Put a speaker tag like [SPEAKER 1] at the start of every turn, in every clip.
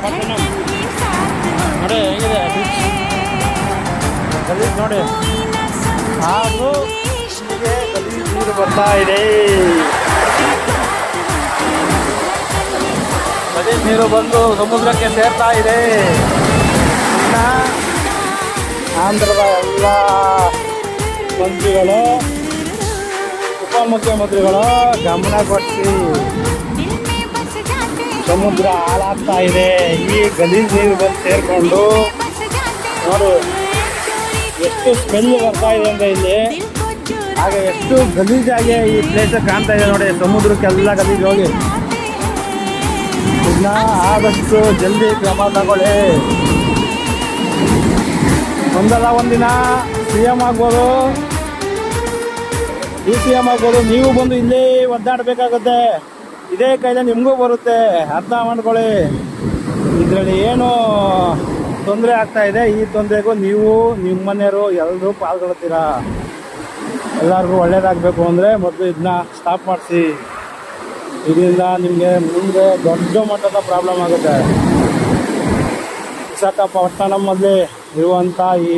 [SPEAKER 1] ಪಟ್ಟಣಂ ನೋಡಿ ಹೇಗಿದೆ ಗಲೀಜ್ ನೋಡಿ, ಹಾಗೂ ಇಲ್ಲಿಗೆ ಗಲೀಜ್ ನೀರು ಬರ್ತಾ ಇದೆ. ಗಲೀಜ್ ನೀರು ಬಂದು ಸಮುದ್ರಕ್ಕೆ ಸೇರ್ತಾ ಇದೆ. ಇನ್ನು ಆಂಧ್ರದ ಎಲ್ಲ ಮಂತ್ರಿಗಳು, ಉಪಮುಖ್ಯಮಂತ್ರಿಗಳು ಗಮನ ಕೊಟ್ಟು ಸಮುದ್ರ ಹಾಳಾಗ್ತಾ ಇದೆ. ಈ ಗಲೀಜ್ ನೀರು ಬಂದು ಸೇರಿಕೊಂಡು ನೋಡಿ ಎಷ್ಟು ಸ್ಮೆಲ್ ಬರ್ತಾ ಇದೆ ಅಂದರೆ ಇಲ್ಲಿ, ಹಾಗೆ ಎಷ್ಟು ಗಲೀಜಾಗಿ ಈ ಪ್ಲೇಸ್ ಕಾಣ್ತಾ ಇದೆ ನೋಡಿ. ಸಮುದ್ರಕ್ಕೆಲ್ಲ ಗಲೀಜ್ ಹೋಗಿ ಇದನ್ನ ಆದಷ್ಟು ಜಲ್ದಿ ಕ್ರಮ ತಗೊಳ್ಳಿ. ಒಂದಲ್ಲ ಒಂದಿನ CM ಆಗ್ಬೋದು, DCM ಆಗ್ಬೋದು, ನೀವು ಬಂದು ಇಲ್ಲೇ ಒದ್ದಾಡಬೇಕಾಗುತ್ತೆ. ಇದೇ ಕೈಲ ನಿಮಗೂ ಬರುತ್ತೆ, ಅರ್ಥ ಮಾಡ್ಕೊಳ್ಳಿ. ಇದರಲ್ಲಿ ಏನು ತೊಂದರೆ ಆಗ್ತಾ ಇದೆ, ಈ ತೊಂದರೆಗೂ ನೀವು ನಿಮ್ಮ ಮನೆಯವರು ಎಲ್ಲರೂ ಪಾಲ್ಗೊಳ್ತೀರಾ. ಎಲ್ಲರಿಗೂ ಒಳ್ಳೇದಾಗಬೇಕು ಅಂದರೆ ಮೊದಲು ಇದನ್ನ ಸ್ಟಾಪ್ ಮಾಡಿಸಿ. ಇದರಿಂದ ನಿಮಗೆ ಮುಂದೆ ದೊಡ್ಡ ಮಟ್ಟದ ಪ್ರಾಬ್ಲಮ್ ಆಗುತ್ತೆ. ವಿಶಾಖಪಟ್ಟಣಂನಲ್ಲಿ ಇರುವಂಥ ಈ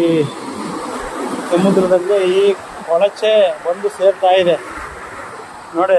[SPEAKER 1] ಸಮುದ್ರದಲ್ಲಿ ಈ ಕೊಳಚೆ ಬಂದು ಸೇರ್ತಾ ಇದೆ ನೋಡಿ.